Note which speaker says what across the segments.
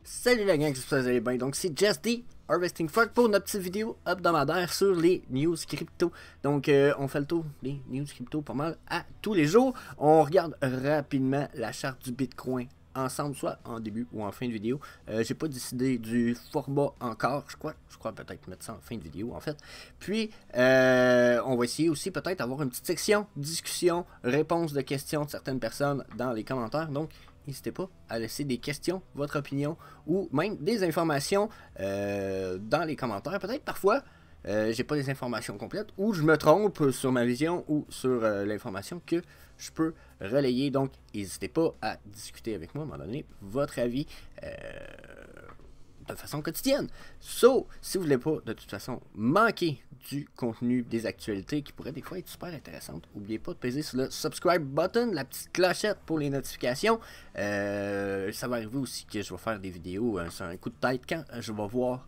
Speaker 1: Salut la gang, j'espère que vous allez bien. Donc c'est Just D, Harvesting Frog pour notre petite vidéo hebdomadaire sur les news crypto. Donc on fait le tour des news crypto pas mal à tous les jours. On regarde rapidement la charte du Bitcoin ensemble, soit en début ou en fin de vidéo. J'ai pas décidé du format encore, je crois peut-être mettre ça en fin de vidéo en fait. Puis on va essayer aussi peut-être d'avoir une petite section discussion, réponse de questions de certaines personnes dans les commentaires. Donc n'hésitez pas à laisser des questions, votre opinion ou même des informations dans les commentaires. Peut-être parfois j'ai pas des informations complètes ou je me trompe sur ma vision ou sur l'information que je peux relayer. Donc n'hésitez pas à discuter avec moi, à m'en donner votre avis de façon quotidienne. So, si vous voulez pas de toute façon manquer du contenu, des actualités qui pourraient des fois être super intéressantes, n'oubliez pas de peser sur le subscribe button, la petite clochette pour les notifications. Ça va arriver aussi que je vais faire des vidéos sur un coup de tête quand je vais voir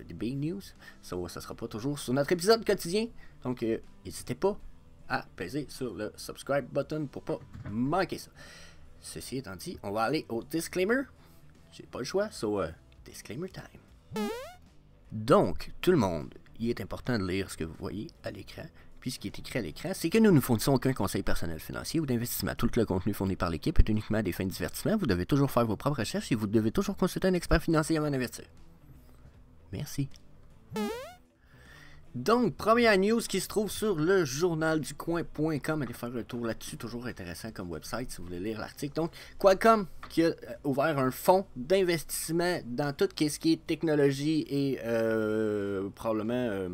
Speaker 1: des big news. So, ça sera pas toujours sur notre épisode quotidien. Donc n'hésitez pas à peser sur le subscribe button pour pas manquer ça. Ceci étant dit, on va aller au disclaimer. J'ai pas le choix, so disclaimer time. Donc, tout le monde, il est important de lire ce que vous voyez à l'écran. Puis ce qui est écrit à l'écran, c'est que nous ne fournissons aucun conseil personnel financier ou d'investissement. Tout le contenu fourni par l'équipe est uniquement à des fins de divertissement. Vous devez toujours faire vos propres recherches et vous devez toujours consulter un expert financier avant d'investir. Merci. Donc, première news qui se trouve sur le journalducoin.com. Allez faire un tour là-dessus, toujours intéressant comme website si vous voulez lire l'article. Donc, Qualcomm qui a ouvert un fonds d'investissement dans tout ce qui est technologie et probablement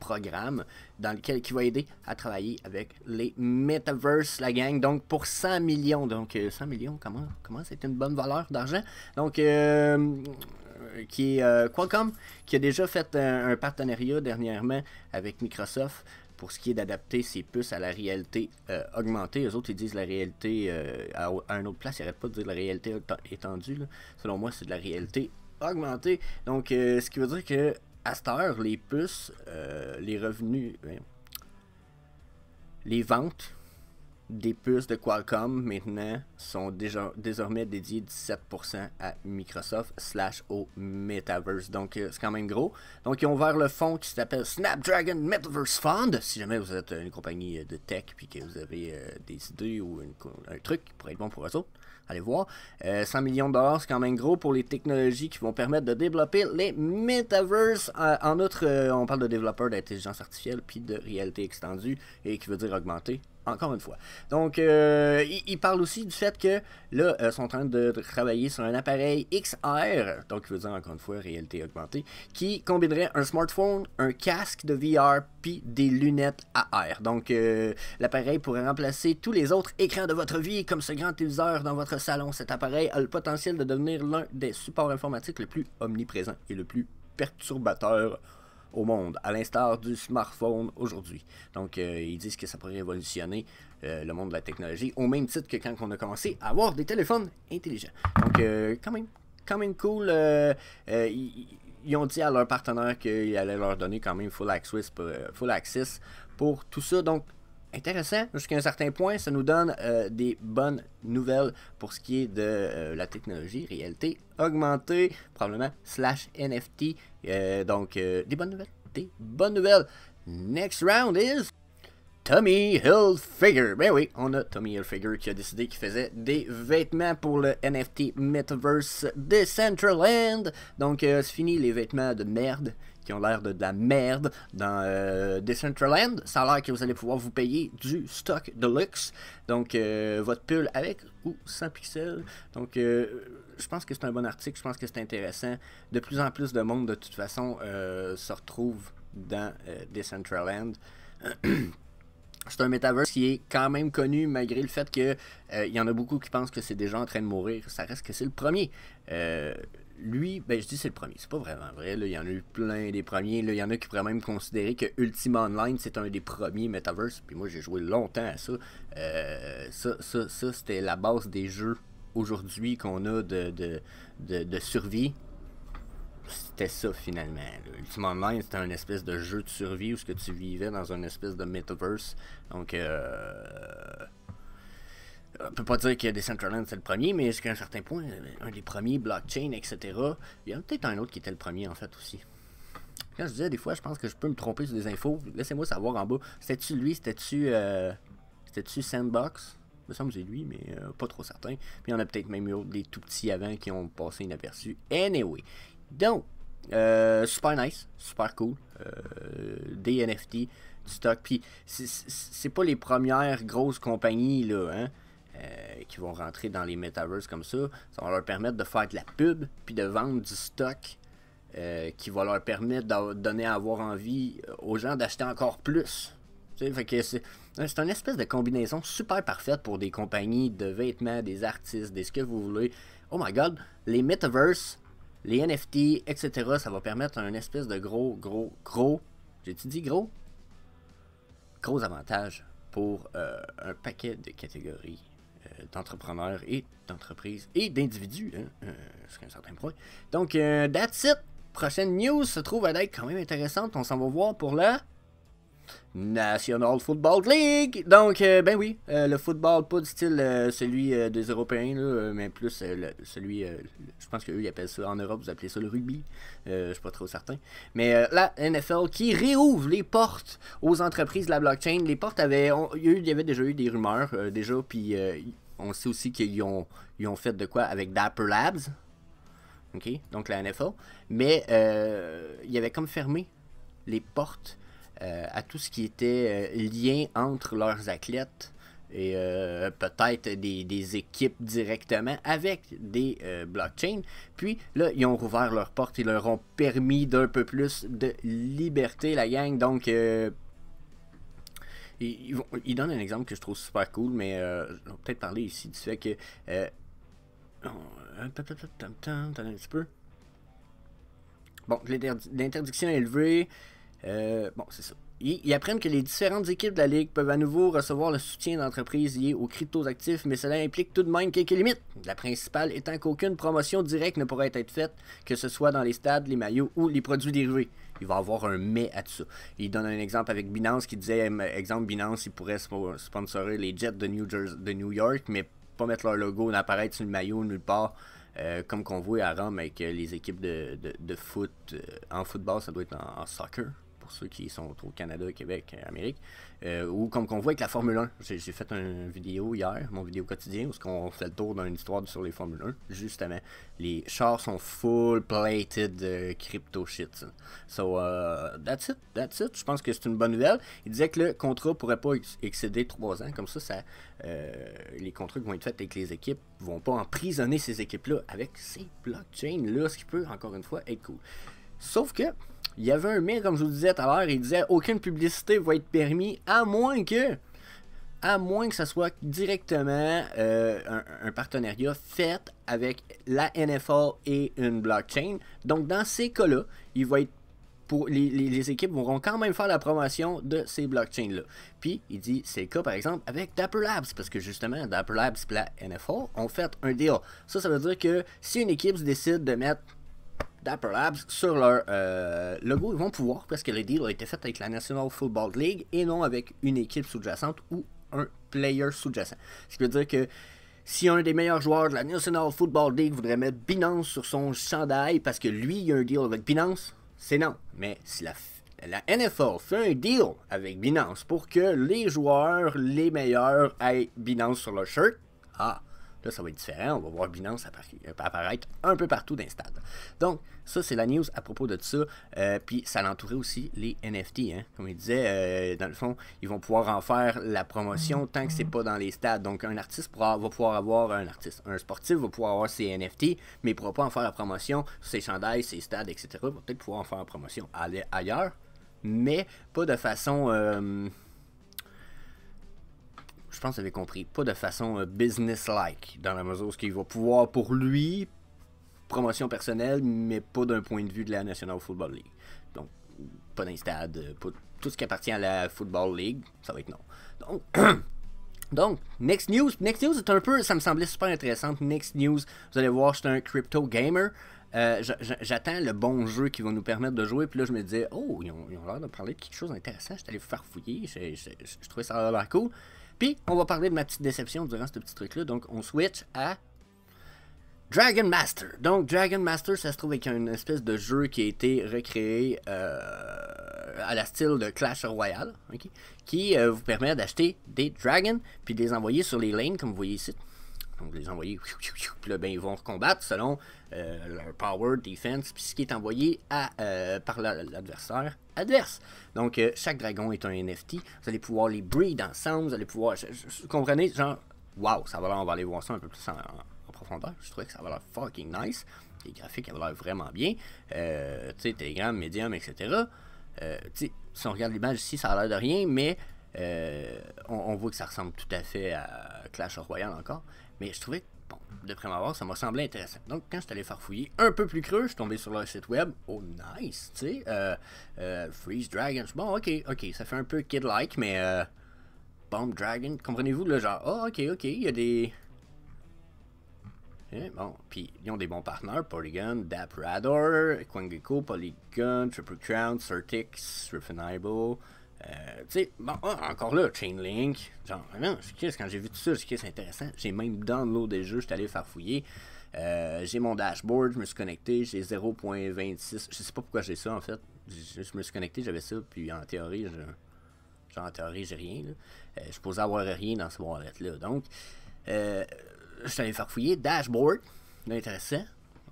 Speaker 1: programme dans lequel qui va aider à travailler avec les metaverse, la gang. Donc, pour 100 millions. Donc, 100 millions, comment c'est une bonne valeur d'argent? Donc, qui est Qualcomm, qui a déjà fait un partenariat dernièrement avec Microsoft pour ce qui est d'adapter ses puces à la réalité augmentée. Eux autres, ils disent la réalité à une autre place, ils n'arrêtent pas de dire la réalité étendue. Là. Selon moi, c'est de la réalité augmentée. Donc, ce qui veut dire que à cette heure, les puces, les revenus, les ventes des puces de Qualcomm maintenant sont désormais dédiées 17% à Microsoft / au Metaverse. Donc c'est quand même gros. Donc ils ont ouvert le fonds qui s'appelle Snapdragon Metaverse Fund. Si jamais vous êtes une compagnie de tech et que vous avez des idées ou un truc qui pourrait être bon pour eux autres, allez voir. 100 millions de dollars, c'est quand même gros pour les technologies qui vont permettre de développer les Metaverse. En outre, on parle de développeurs d'intelligence artificielle puis de réalité extendue et qui veut dire augmenter. Encore une fois. Donc, il parle aussi du fait que là, ils sont en train de travailler sur un appareil XR, donc il veut dire encore une fois réalité augmentée, qui combinerait un smartphone, un casque de VR, puis des lunettes AR. Donc, l'appareil pourrait remplacer tous les autres écrans de votre vie, comme ce grand téléviseur dans votre salon. Cet appareil a le potentiel de devenir l'un des supports informatiques le plus omniprésent et le plus perturbateur au monde, à l'instar du smartphone aujourd'hui. Donc, ils disent que ça pourrait révolutionner le monde de la technologie, au même titre que quand on a commencé à avoir des téléphones intelligents. Donc, quand même cool. Ils ont dit à leurs partenaires qu'ils allaient leur donner quand même full access pour tout ça. Donc, intéressant, jusqu'à un certain point, ça nous donne des bonnes nouvelles pour ce qui est de la technologie, réalité augmentée, probablement / NFT. Donc, des bonnes nouvelles. Next round is Tommy Hilfiger. Ben oui, on a Tommy Hilfiger qui a décidé qu'il faisait des vêtements pour le NFT Metaverse Decentraland. Donc, c'est fini les vêtements de merde qui ont l'air de la merde dans Decentraland. Ça a l'air que vous allez pouvoir vous payer du stock de luxe. Donc, votre pull avec ou sans pixels. Donc, je pense que c'est un bon article. Je pense que c'est intéressant. De plus en plus de monde, de toute façon, se retrouve dans Decentraland. C'est un metaverse qui est quand même connu malgré le fait que il y en a beaucoup qui pensent que c'est déjà en train de mourir. Ça reste que c'est le premier. Lui, ben je dis c'est le premier, c'est pas vraiment vrai. Là, il y en a eu plein des premiers. Là, il y en a qui pourraient même considérer que Ultima Online c'est un des premiers metaverse. Puis moi j'ai joué longtemps à ça. Ça c'était la base des jeux aujourd'hui qu'on a de survie. C'était ça finalement. Ultima Online, c'était un espèce de jeu de survie où ce que tu vivais dans une espèce de metaverse. Donc, On peut pas dire que Decentraland c'est le premier, mais jusqu'à un certain point, un des premiers blockchain, etc. Il y en a peut-être un autre qui était le premier en fait aussi. Quand je disais des fois, je pense que je peux me tromper sur des infos. Laissez-moi savoir en bas. C'était-tu lui, c'était-tu Sandbox? Il me semble que c'est lui, mais pas trop certain. Puis il y en a peut-être même eu des tout petits avant qui ont passé inaperçus. Anyway. Donc, super nice, super cool. Des NFT, du stock. Puis c'est pas les premières grosses compagnies là, hein, qui vont rentrer dans les metaverses comme ça. Ça va leur permettre de faire de la pub puis de vendre du stock qui va leur permettre de donner à avoir envie aux gens d'acheter encore plus. Fait que c'est une espèce de combinaison super parfaite pour des compagnies de vêtements, des artistes, des ce que vous voulez. Oh my god, les metaverses, les NFT, etc., ça va permettre un espèce de gros, j'ai-tu dit gros? Gros avantage pour un paquet de catégories d'entrepreneurs et d'entreprises et d'individus, hein, jusqu'à un certain point. Donc, that's it. Prochaine news se trouve à être quand même intéressante. On s'en va voir pour la National Football League. Donc, ben oui, le football, pas du style celui des Européens, là, mais plus celui, je pense qu'eux, ils appellent ça, en Europe, vous appelez ça le rugby. Je suis pas trop certain. Mais la NFL qui réouvre les portes aux entreprises de la blockchain. Les portes il y avait déjà eu des rumeurs, déjà, puis on sait aussi qu'ils ont fait de quoi avec Dapper Labs. OK, donc la NFL. Mais il avait comme fermé les portes à tout ce qui était lien entre leurs athlètes et peut-être des équipes directement avec des blockchains. Puis là, ils ont rouvert leurs portes, ils leur ont permis d'un peu plus de liberté, la gang. Donc, ils donnent un exemple que je trouve super cool, mais on va peut-être parler ici du fait que... un petit peu. Bon, l'interdiction est élevée. Bon, c'est ça. Ils apprennent que les différentes équipes de la Ligue peuvent à nouveau recevoir le soutien d'entreprises liées aux cryptoactifs, mais cela implique tout de même quelques limites. La principale étant qu'aucune promotion directe ne pourrait être faite, que ce soit dans les stades, les maillots ou les produits dérivés. Il va y avoir un mais à tout ça. Il donne un exemple avec Binance qui disait, exemple, Binance, il pourrait sponsorer les Jets de New York, mais pas mettre leur logo n'apparaître sur le maillot nulle part. Comme qu'on voit à Rome avec les équipes de foot. En football, ça doit être en soccer, pour ceux qui sont au Canada, Québec, Amérique. Ou comme qu'on voit avec la Formule 1. J'ai fait une vidéo hier, mon vidéo quotidien, où on fait le tour d'une histoire sur les Formule 1. Justement, les chars sont full plated crypto shit. Ça. So, that's it. Je pense que c'est une bonne nouvelle. Il disait que le contrat pourrait pas excéder 3 ans. Comme ça les contrats qui vont être faits avec les équipes vont pas emprisonner ces équipes-là avec ces blockchains-là, ce qui peut, encore une fois, être cool. Sauf que, il y avait un mais, comme je vous disais tout à l'heure, il disait aucune publicité va être permise à moins que ça soit directement un partenariat fait avec la NFL et une blockchain. Donc, dans ces cas-là, il va être les équipes vont quand même faire la promotion de ces blockchains-là. Puis, il dit, c'est le cas, par exemple, avec Dapper Labs, parce que justement, Dapper Labs et la NFL ont fait un deal. Ça veut dire que si une équipe décide de mettre Dapper Labs sur leur logo, ils vont pouvoir, parce que le deal a été fait avec la National Football League et non avec une équipe sous-jacente ou un player sous-jacent. Ce qui veut dire que si un des meilleurs joueurs de la National Football League voudrait mettre Binance sur son chandail parce que lui, il y a un deal avec Binance, c'est non. Mais si la NFL fait un deal avec Binance pour que les joueurs, les meilleurs, aient Binance sur leur shirt, là, ça va être différent. On va voir Binance apparaître un peu partout dans le stade. Donc, ça, c'est la news à propos de ça. Puis, ça l'entourait aussi les NFT. Hein. Comme il disait, dans le fond, ils vont pouvoir en faire la promotion tant que c'est pas dans les stades. Donc, un artiste va pouvoir avoir un sportif va pouvoir avoir ses NFT, mais il ne pourra pas en faire la promotion sur ses chandails, ses stades, etc. Il va peut-être pouvoir en faire la promotion ailleurs, mais pas de façon... je pense que vous avez compris, pas de façon business-like, dans la mesure où il va pouvoir, pour lui, promotion personnelle, mais pas d'un point de vue de la National Football League. Donc, pas d'un stade, pas tout ce qui appartient à la Football League, ça va être non. Donc, next news est un peu, ça me semblait super intéressante. Next news, vous allez voir, je suis un crypto gamer. J'attends le bon jeu qui va nous permettre de jouer. Puis là, je me disais, ils ont l'air de parler de quelque chose d'intéressant. Je suis allé faire fouiller. Je trouvais ça a l'air cool. Puis, on va parler de ma petite déception durant ce petit truc-là. Donc, on switch à Dragon Master. Donc, Dragon Master, ça se trouve avec une espèce de jeu qui a été recréé à la style de Clash Royale, okay, qui vous permet d'acheter des dragons, puis de les envoyer sur les lanes, comme vous voyez ici. Donc, les envoyer, puis là, ben, ils vont combattre selon leur power, defense, puis ce qui est envoyé par l'adversaire adverse. Donc, chaque dragon est un NFT. Vous allez pouvoir les breed ensemble, vous allez pouvoir... Vous comprenez? Genre, wow, ça va là, on va aller voir ça un peu plus en profondeur. Je trouvais que ça va l'air fucking nice. Les graphiques avaient l'air vraiment bien. Tu sais, Telegram, Medium, etc. Tu sais, si on regarde l'image ici, ça a l'air de rien, mais on voit que ça ressemble tout à fait à Clash Royale encore. Mais je trouvais que, bon, de prime abord, ça m'a semblé intéressant. Donc, quand je suis allé farfouiller un peu plus creux, je suis tombé sur leur site web. Oh, nice, tu sais. Freeze Dragons. Bon, ok, ça fait un peu kid-like, mais Bomb Dragon, comprenez-vous, là, genre, oh, ok, il y a des... bon, puis ils ont des bons partenaires, Polygon, Dap Radar, Quangico, Polygon, Triple Crown, Certix, Refinable... tu sais, bon, encore là, Chainlink, genre, non, quand j'ai vu tout ça, c'est intéressant. J'ai même downloadé le jeu, je suis allé farfouiller. J'ai mon dashboard, je me suis connecté, j'ai 0.26. Je sais pas pourquoi j'ai ça en fait. Je me suis connecté, j'avais ça, puis en théorie, j'ai rien. Je suis supposé avoir rien dans ce wallet-là. Donc, je suis allé farfouiller. Dashboard, intéressant.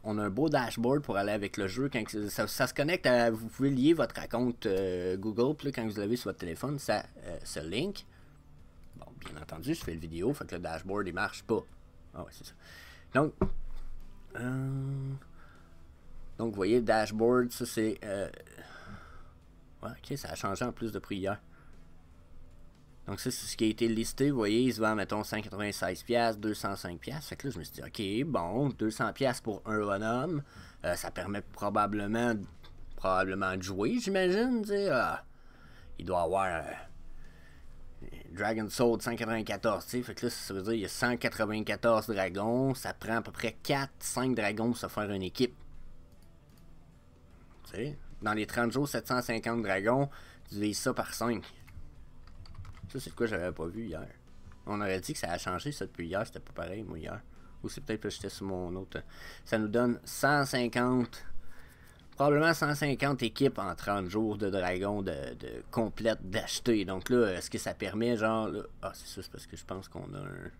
Speaker 1: On a un beau dashboard pour aller avec le jeu. Quand ça se connecte à... Vous pouvez lier votre compte Google. Puis là, quand vous l'avez sur votre téléphone, ça se link. Bon, bien entendu, je fais une vidéo. Fait que le dashboard, il marche pas. Ah ouais, c'est ça. Donc, vous voyez, le dashboard, ça c'est... Ouais, ok, ça a changé en plus depuis hier. Donc ça, c'est ce qui a été listé. Vous voyez, il se vend, mettons, 196$, 205$. Fait que là, je me suis dit, ok, bon, 200$ pour un bonhomme. Ça permet probablement de jouer, j'imagine. Il doit avoir Dragon Soul 194, tu sais. Fait que là, ça veut dire qu'il y a 194 dragons. Ça prend à peu près 4-5 dragons pour se faire une équipe. Tu sais, dans les 30 jours, 750 dragons, tu divises ça par 5. Ça, c'est de quoi j'avais pas vu hier. On aurait dit que ça a changé ça depuis hier, c'était pas pareil, moi, hier. Ou c'est peut-être que j'étais sur mon autre. Ça nous donne 150, probablement 150 équipes en 30 jours de dragons de complètes d'acheter. Donc là, est-ce que ça permet, genre, là... Ah, c'est ça, c'est parce que je pense qu'on a un...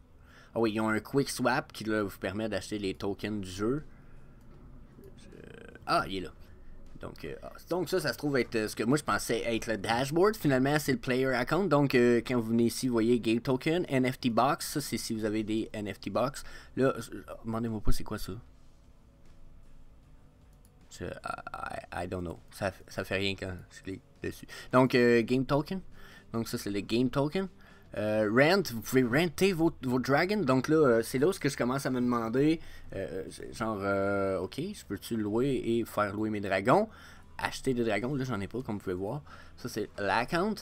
Speaker 1: Ah oui, ils ont un quick swap qui là, vous permet d'acheter les tokens du jeu. Ah, il est là. Donc ça se trouve être ce que moi je pensais être le dashboard. Finalement, c'est le player account. Donc, quand vous venez ici, vous voyez Game Token, NFT Box. Ça, c'est si vous avez des NFT Box. Là, demandez-moi pas c'est quoi ça. I don't know. Ça fait rien quand je clique dessus. Donc, Game Token. Donc, ça, c'est le Game Token. Rent, vous pouvez renter vos dragons. Donc là, c'est là où je commence à me demander, genre, ok, je peux-tu louer et faire louer mes dragons, acheter des dragons, là j'en ai pas comme vous pouvez voir, ça c'est l'account.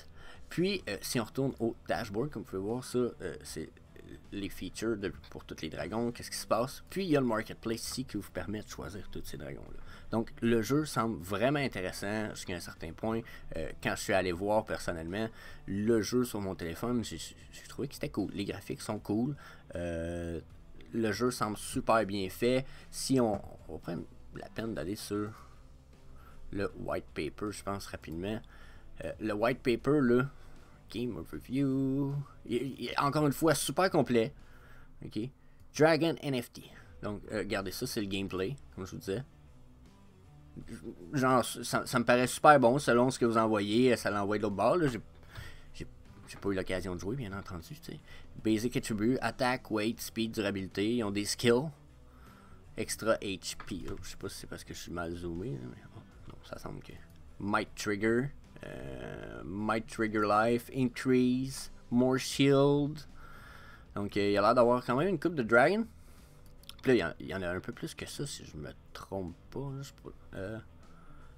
Speaker 1: Puis si on retourne au dashboard, comme vous pouvez voir, ça c'est les features pour tous les dragons, qu'est-ce qui se passe. Puis il y a le marketplace ici qui vous permet de choisir tous ces dragons-là. Donc le jeu semble vraiment intéressant jusqu'à un certain point. Quand je suis allé voir personnellement le jeu sur mon téléphone, j'ai trouvé que c'était cool. Les graphiques sont cool. Le jeu semble super bien fait. Si on va prendre la peine d'aller sur le white paper, je pense rapidement. Le white paper, là, Game Overview. Encore une fois, super complet. Ok. Dragon NFT. Donc, regardez ça, c'est le gameplay, comme je vous disais. Genre, ça me paraît super bon selon ce que vous envoyez. Ça l'envoie de l'autre bord. J'ai pas eu l'occasion de jouer, bien entendu. T'sais. Basic attribute, attack, weight, speed, durabilité. Ils ont des skills. Extra HP. Oh, je sais pas si c'est parce que je suis mal zoomé. Mais, non, ça semble que. Might trigger. Might trigger life, increase, more shield. Donc il y a l'air d'avoir quand même une coupe de dragon. Puis là, il y en a un peu plus que ça, si je me trompe pas.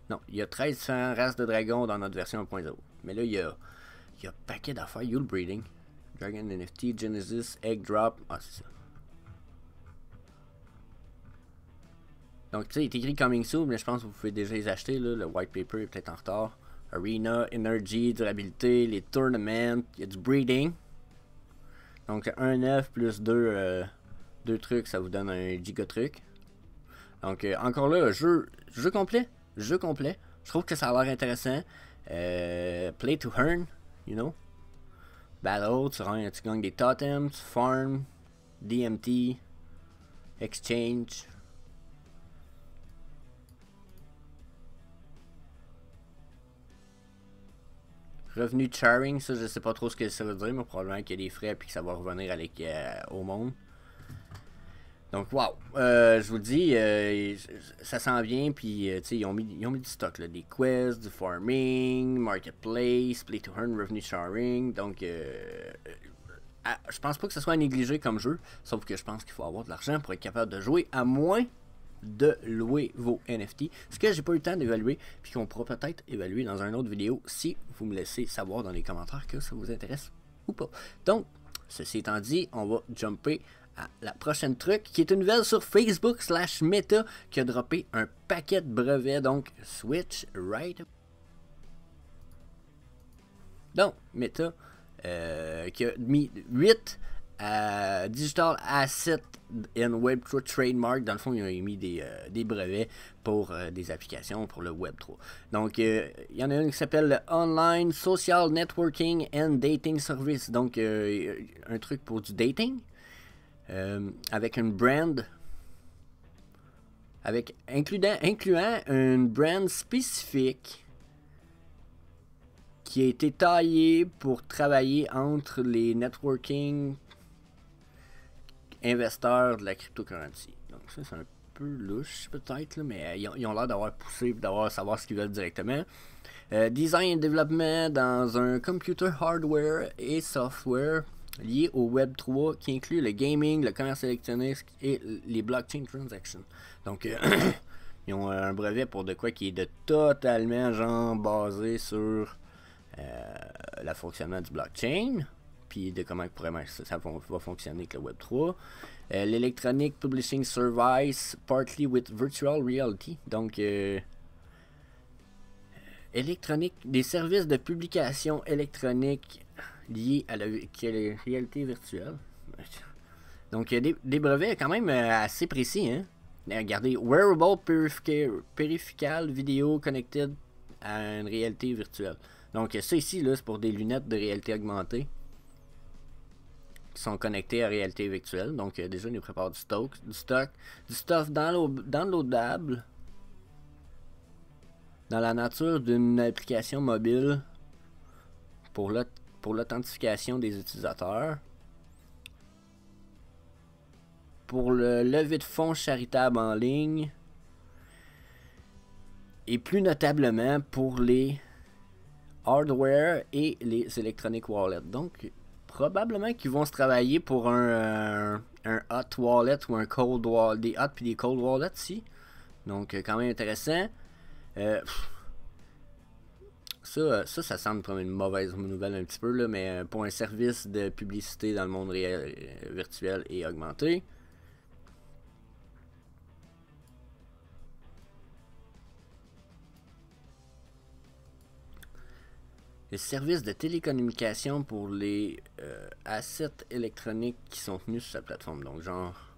Speaker 1: Non, il y a 13 différentes races de dragons dans notre version 1.0. Mais là, il y a un paquet d'affaires. Yule Breeding, Dragon NFT, Genesis, Egg Drop. Ah, c'est ça. Donc, tu sais, il est écrit Coming Soon, mais je pense que vous pouvez déjà les acheter. Là. Le white paper est peut-être en retard. Arena, Energy, durabilité, les tournaments, il y a du breeding. Donc un œuf plus deux trucs, ça vous donne un gigatruc. Donc encore là, jeu complet. Jeu complet. Je trouve que ça a l'air intéressant. Play to earn, you know. Battle, tu gagnes des totems, tu farm, DMT, exchange. Revenu sharing, ça je sais pas trop ce que ça veut dire, mais probablement qu'il y a des frais et que ça va revenir au monde. Donc wow, je vous le dis, ça s'en vient, puis ils ont mis du stock, là, des quests, du farming, marketplace, play to earn, revenue sharing, donc je pense pas que ce soit à négliger comme jeu, sauf que je pense qu'il faut avoir de l'argent pour être capable de jouer, à moins de louer vos NFT, ce que j'ai pas eu le temps d'évaluer, puis qu'on pourra peut-être évaluer dans une autre vidéo si vous me laissez savoir dans les commentaires que ça vous intéresse ou pas. Donc, ceci étant dit, on va jumper à la prochaine truc, qui est une nouvelle sur Facebook / Meta qui a droppé un paquet de brevets, donc Switch right. Donc, Meta qui a mis 8 Digital Asset and Web3 Trademark. Dans le fond, ils ont mis des brevets pour des applications pour le Web3. Donc, il y en a une qui s'appelle le Online Social Networking and Dating Service. Donc, un truc pour du dating. Avec une brand, incluant une brand spécifique qui a été taillée pour travailler entre les networking investisseurs de la cryptocurrency. Donc ça c'est un peu louche peut-être, mais ils ont l'air d'avoir poussé, d'avoir savoir ce qu'ils veulent directement. Design et développement dans un computer hardware et software lié au Web3 qui inclut le gaming, le commerce électronique et les blockchain transactions. Donc, ils ont un brevet pour de quoi qui est de totalement genre basé sur le fonctionnement du blockchain, puis de comment ça va fonctionner avec le Web3. L'Electronic Publishing Service, partly with virtual reality. Donc, des services de publication électronique liés à la réalité virtuelle. Donc, il y a des brevets quand même assez précis. Hein? Regardez, Wearable Peripheral Video Connected à une réalité virtuelle. Donc, ça ici, c'est pour des lunettes de réalité augmentée qui sont connectées à réalité virtuelle. Donc, déjà, on nous prépare du stuff downloadable dans la nature d'une application mobile pour l'authentification des utilisateurs, pour le levée de fonds charitable en ligne, et plus notablement pour les hardware et les electronic wallets. Donc, probablement qu'ils vont se travailler pour un hot wallet ou un cold wallet, des hot puis des cold wallets ici. Donc, quand même intéressant. Ça semble comme une mauvaise nouvelle un petit peu, là, mais pour un service de publicité dans le monde virtuel et augmenté. Les services de télécommunication pour les assets électroniques qui sont tenus sur sa plateforme. Donc, genre,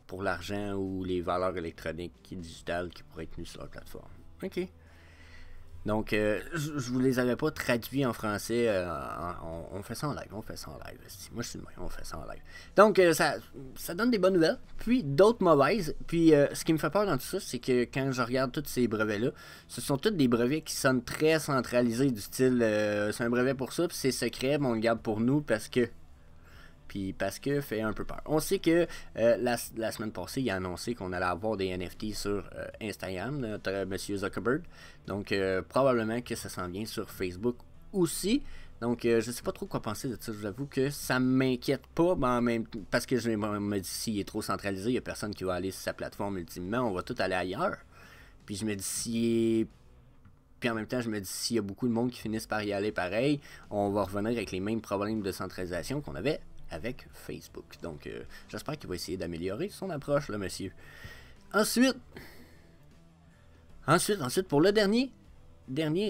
Speaker 1: pour l'argent ou les valeurs électroniques digitales qui pourraient être tenues sur la plateforme. OK. Donc, je vous les avais pas traduits en français. On fait ça en live. Moi, je suis le même. On fait ça en live. Donc, ça donne des bonnes nouvelles. Puis, d'autres mauvaises. Puis, ce qui me fait peur dans tout ça, c'est que quand je regarde tous ces brevets-là, ce sont tous des brevets qui sonnent très centralisés, du style, c'est un brevet pour ça, puis c'est secret, mais on le garde pour nous parce que fait un peu peur. On sait que la semaine passée, il a annoncé qu'on allait avoir des NFT sur Instagram, notre monsieur Zuckerberg. Donc, probablement que ça s'en vient sur Facebook aussi. Donc, je sais pas trop quoi penser de ça. Je vous avoue que ça m'inquiète pas, mais parce que je me dis, s'il est trop centralisé, il n'y a personne qui va aller sur sa plateforme ultimement. On va tout aller ailleurs. Puis, je me dis, puis en même temps, je me dis, s'il y a beaucoup de monde qui finissent par y aller pareil, on va revenir avec les mêmes problèmes de centralisation qu'on avait avec Facebook. Donc, j'espère qu'il va essayer d'améliorer son approche, là, monsieur. Ensuite, pour le dernier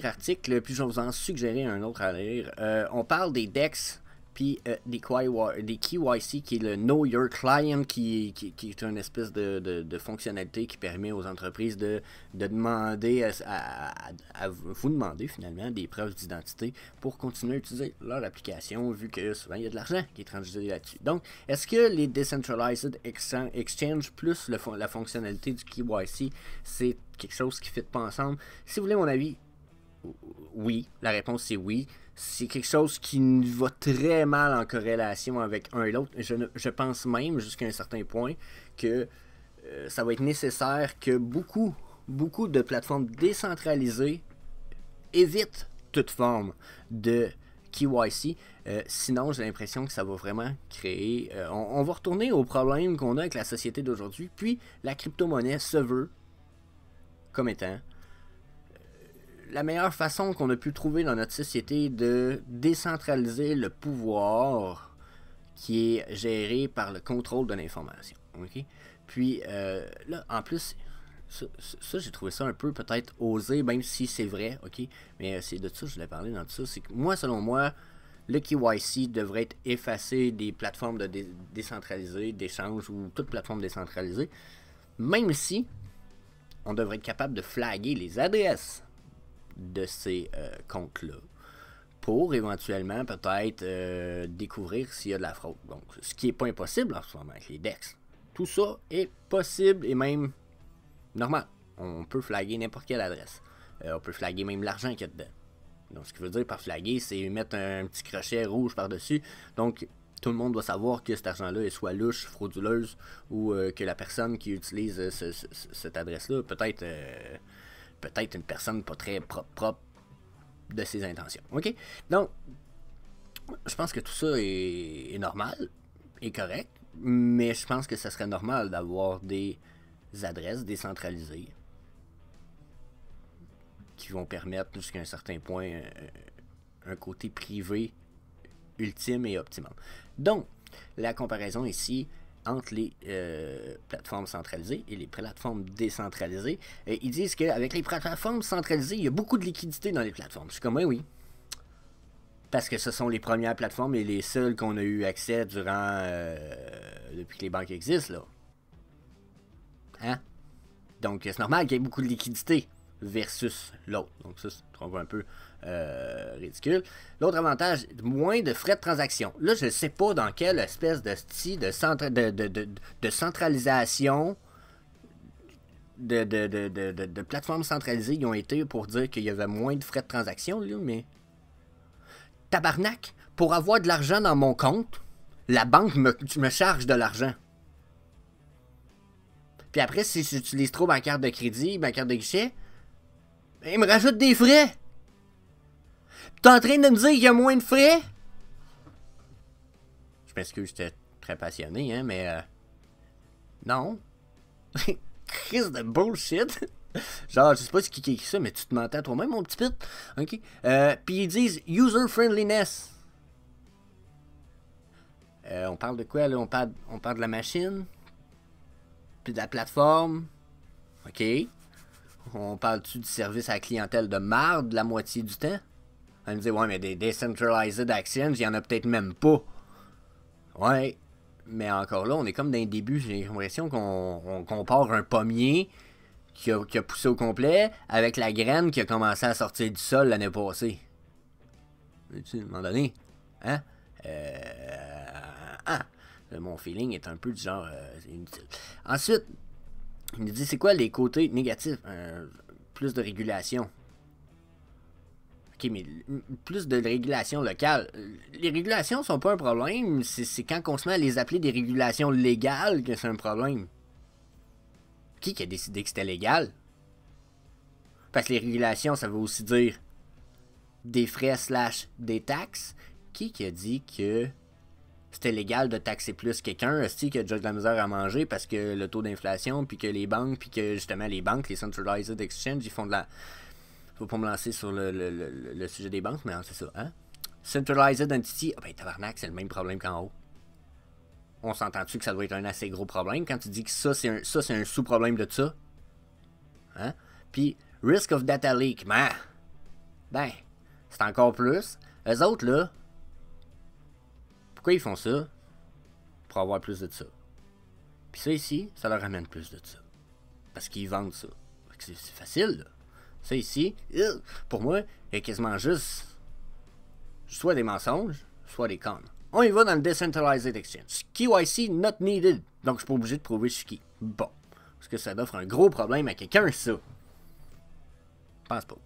Speaker 1: article, puis je vais vous en suggérer un autre à lire. On parle des DEX puis des KYC, qui est le Know Your Client, qui est une espèce de fonctionnalité qui permet aux entreprises de demander à vous demander finalement des preuves d'identité pour continuer à utiliser leur application, vu que souvent il y a de l'argent qui est transité là-dessus. Donc, est-ce que les Decentralized Exchange plus la fonctionnalité du KYC, c'est quelque chose qui ne fit pas ensemble? Si vous voulez mon avis, oui, la réponse c'est oui. C'est quelque chose qui va très mal en corrélation avec un et l'autre. Je pense même, jusqu'à un certain point, que ça va être nécessaire que beaucoup de plateformes décentralisées évitent toute forme de KYC. Sinon, j'ai l'impression que ça va vraiment créer... on va retourner au problème qu'on a avec la société d'aujourd'hui. Puis, la crypto-monnaie se veut comme étant la meilleure façon qu'on a pu trouver dans notre société de décentraliser le pouvoir qui est géré par le contrôle de l'information. Okay? Puis là, en plus, ça j'ai trouvé ça un peu peut-être osé, même si c'est vrai, ok? Mais c'est de ça que je voulais parler dans tout ça. C'est que moi, selon moi, le KYC devrait être effacé des plateformes décentralisées, d'échange ou toute plateforme décentralisée, même si on devrait être capable de flaguer les adresses de ces comptes-là pour éventuellement peut-être découvrir s'il y a de la fraude. Donc, ce qui n'est pas impossible en ce moment avec les DEX. Tout ça est possible et même normal. On peut flaguer n'importe quelle adresse. On peut flaguer même l'argent qu'il y a dedans. Donc, ce qui veut dire par flaguer, c'est mettre un petit crochet rouge par-dessus. Donc, tout le monde doit savoir que cet argent-là est soit louche, frauduleuse, ou que la personne qui utilise cette adresse-là, peut-être une personne pas très propre de ses intentions. OK? Donc, je pense que tout ça est normal, est correct, mais je pense que ça serait normal d'avoir des adresses décentralisées qui vont permettre jusqu'à un certain point un côté privé ultime et optimum. Donc, la comparaison ici entre les plateformes centralisées et les plateformes décentralisées. Ils disent qu'avec les plateformes centralisées, il y a beaucoup de liquidité dans les plateformes. Je suis comme, oui. Parce que ce sont les premières plateformes et les seules qu'on a eu accès durant depuis que les banques existent, là. Hein? Donc, c'est normal qu'il y ait beaucoup de liquidité versus l'autre. Donc, ça, je trouve un peu ridicule. L'autre avantage, moins de frais de transaction. Là, je ne sais pas dans quelle espèce de style de centralisation de plateformes centralisées ils ont été pour dire qu'il y avait moins de frais de transaction, là, mais tabarnak, pour avoir de l'argent dans mon compte, la banque me charge de l'argent. Puis après, si j'utilise trop ma carte de crédit, ma carte de guichet, il me rajoute des frais. T'es en train de me dire qu'il y a moins de frais? Je m'excuse, j'étais très passionné, hein, mais non. Crise de bullshit. Genre, je sais pas ce qui est écrit ça, mais tu te mentais à toi-même, mon petit pit. OK. Puis ils disent user friendliness. On parle de quoi, là? On parle de la machine? Puis de la plateforme? OK. On parle-tu du service à la clientèle de marde la moitié du temps? On me dit, ouais, mais des Decentralized Exchange, il n'y en a peut-être même pas. Ouais, mais encore là, on est comme dans les débuts. J'ai l'impression qu'on compare un pommier qui a poussé au complet avec la graine qui a commencé à sortir du sol l'année passée. À un moment donné, hein? Mon feeling est un peu du genre inutile. Ensuite, il nous dit, c'est quoi les côtés négatifs? Plus de régulation. Ok, mais plus de régulation locale. Les régulations sont pas un problème. C'est quand on se met à les appeler des régulations légales que c'est un problème. Qui a décidé que c'était légal? Parce que les régulations, ça veut aussi dire des frais / des taxes. Qui a dit que c'était légal de taxer plus quelqu'un? Est-ce qui a déjà de la misère à manger parce que le taux d'inflation, puis que les banques, puis que justement les banques, les Centralized Exchange, ils font de la... Faut pas me lancer sur le sujet des banques, mais c'est ça, hein? Centralized Entity, ben tabarnak, c'est le même problème qu'en haut. On s'entend-tu que ça doit être un assez gros problème quand tu dis que ça, c'est un sous-problème de ça? Hein? Puis, Risk of Data Leak, ben, c'est encore plus. Eux autres, là, Pourquoi ils font ça? Pour avoir plus de ça. Puis ça ici, ça leur amène plus de ça. Parce qu'ils vendent ça. C'est facile, là. Ça ici, pour moi, il y a quasiment juste soit des mensonges, soit des connes. On y va dans le Decentralized Exchange. KYC not needed. Donc je suis pas obligé de prouver je suis qui. Bon. Parce que ça offre un gros problème à quelqu'un, ça. Pense pas.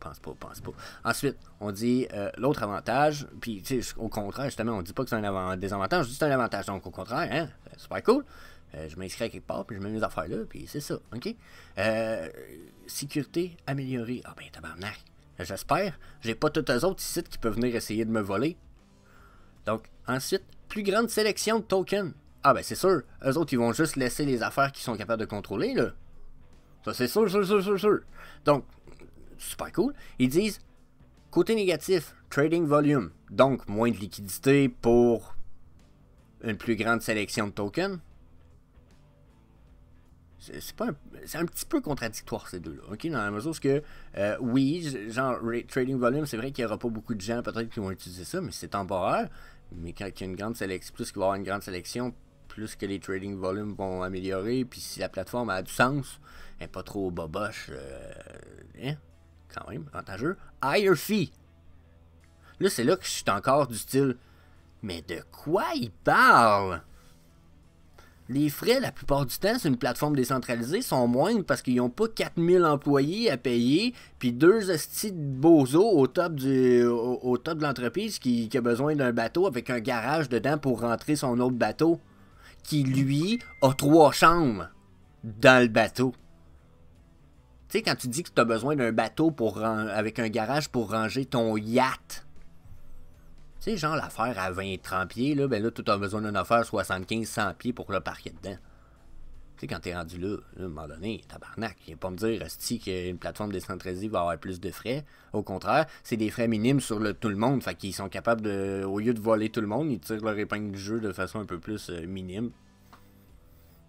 Speaker 1: Ensuite, on dit l'autre avantage, puis tu sais, au contraire, justement, on dit pas que c'est un désavantage, je dis que c'est un avantage. Donc au contraire, hein, c'est super cool. Je m'inscris à quelque part, puis je mets mes affaires là, puis c'est ça, ok? Sécurité améliorée. Ah ben tabarnak. J'espère. J'ai pas tous eux autres ici qui peuvent venir essayer de me voler. Donc, ensuite, plus grande sélection de tokens. Ah ben c'est sûr, eux autres, ils vont juste laisser les affaires qu'ils sont capables de contrôler, là. Ça c'est sûr. Donc, super cool. Ils disent, côté négatif, trading volume. Donc, moins de liquidité pour une plus grande sélection de tokens. C'est un petit peu contradictoire ces deux-là, ok? Dans la mesure où oui, genre trading volume, c'est vrai qu'il n'y aura pas beaucoup de gens peut-être qui vont utiliser ça, mais c'est temporaire. Mais quand il y a une grande sélection, plus qu'il va y avoir une grande sélection, plus que les trading volumes vont améliorer, puis si la plateforme a du sens, elle n'est pas trop boboche, quand même, avantageux. Higher fee. Là, c'est là que je suis encore du style, mais de quoi il parle? Les frais, la plupart du temps, sur une plateforme décentralisée, sont moindres parce qu'ils n'ont pas 4000 employés à payer, puis 2 hosties de bozos au top de l'entreprise qui a besoin d'un bateau avec un garage dedans pour rentrer son autre bateau, qui, lui, a 3 chambres dans le bateau. Tu sais, quand tu dis que tu as besoin d'un bateau avec un garage pour ranger ton yacht, tu sais, genre l'affaire à 20-30 pieds, là, ben là, tu as besoin d'une affaire 75-100 pieds pour le parquer dedans. Tu sais, quand t'es rendu là, à un moment donné, tabarnak, il va pas me dire, asti, qu'une plateforme décentralisée va avoir plus de frais. Au contraire, c'est des frais minimes sur tout le monde, fait qu'ils sont capables de, au lieu de voler tout le monde, ils tirent leur épingle du jeu de façon un peu plus minime,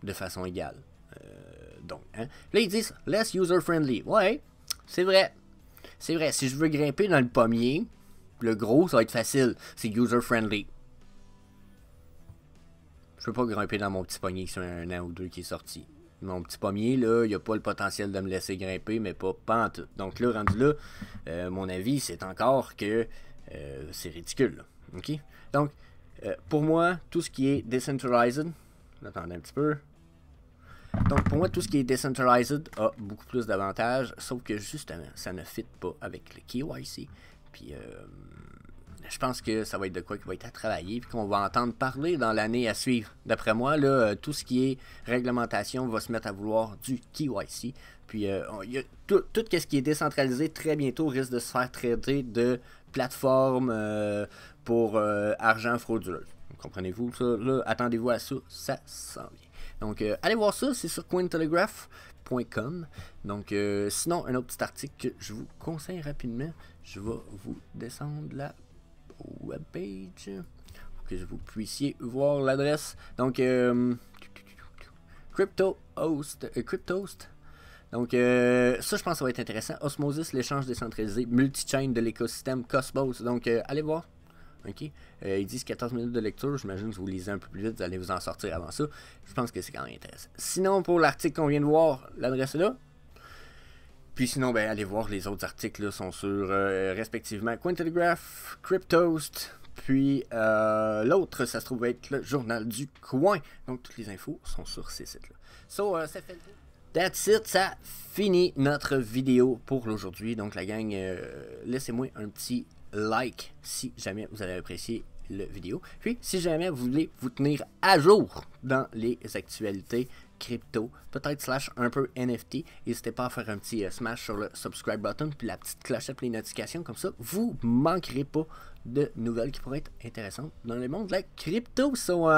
Speaker 1: de façon égale. Donc, hein. Là, ils disent, less user-friendly. Ouais, c'est vrai. C'est vrai, si je veux grimper dans le pommier, le gros, ça va être facile. C'est user-friendly. Je peux pas grimper dans mon petit pommier qui a 1 an ou 2 qui est sorti. Mon petit pommier, là, il a pas le potentiel de me laisser grimper, mais pas en tout. Donc là, rendu là, mon avis, c'est encore que c'est ridicule. Là. OK? Donc, pour moi, tout ce qui est decentralized... Attendez un petit peu. Donc, pour moi, tout ce qui est decentralized a beaucoup plus d'avantages, sauf que, justement, ça ne fit pas avec le KYC. Puis, je pense que ça va être de quoi qui va être à travailler, puis qu'on va entendre parler dans l'année à suivre. D'après moi, là, tout ce qui est réglementation va se mettre à vouloir du KYC. Puis, tout ce qui est décentralisé, très bientôt, risque de se faire traiter de plateforme pour argent frauduleux. Comprenez-vous ça? Là, attendez-vous à ça, ça s'en vient. Donc, allez voir ça, c'est sur cointelegraph.com. Donc, sinon, un autre petit article que je vous conseille rapidement. Je vais vous descendre la webpage pour que vous puissiez voir l'adresse. Donc, CryptoHost. Donc, ça, je pense que ça va être intéressant. Osmosis, l'échange décentralisé, multi-chain de l'écosystème Cosmos. Donc, allez voir. OK? Ils disent 14 minutes de lecture. J'imagine que vous lisez un peu plus vite, vous allez vous en sortir avant ça. Je pense que c'est quand même intéressant. Sinon, pour l'article qu'on vient de voir, l'adresse est là. Puis sinon, ben, allez voir les autres articles là, sont sur respectivement Cointelegraph, Cryptost, puis l'autre, ça se trouve être le Journal du Coin. Donc, toutes les infos sont sur ces sites-là. So, ça fait le tour. That's it, ça finit notre vidéo pour aujourd'hui. Donc, la gang, laissez-moi un petit like si jamais vous avez apprécié la vidéo. Puis, si jamais vous voulez vous tenir à jour dans les actualités crypto, peut-être / un peu NFT, n'hésitez pas à faire un petit smash sur le subscribe button puis la petite clochette pour les notifications, comme ça vous manquerez pas de nouvelles qui pourraient être intéressantes dans le monde de la crypto. So,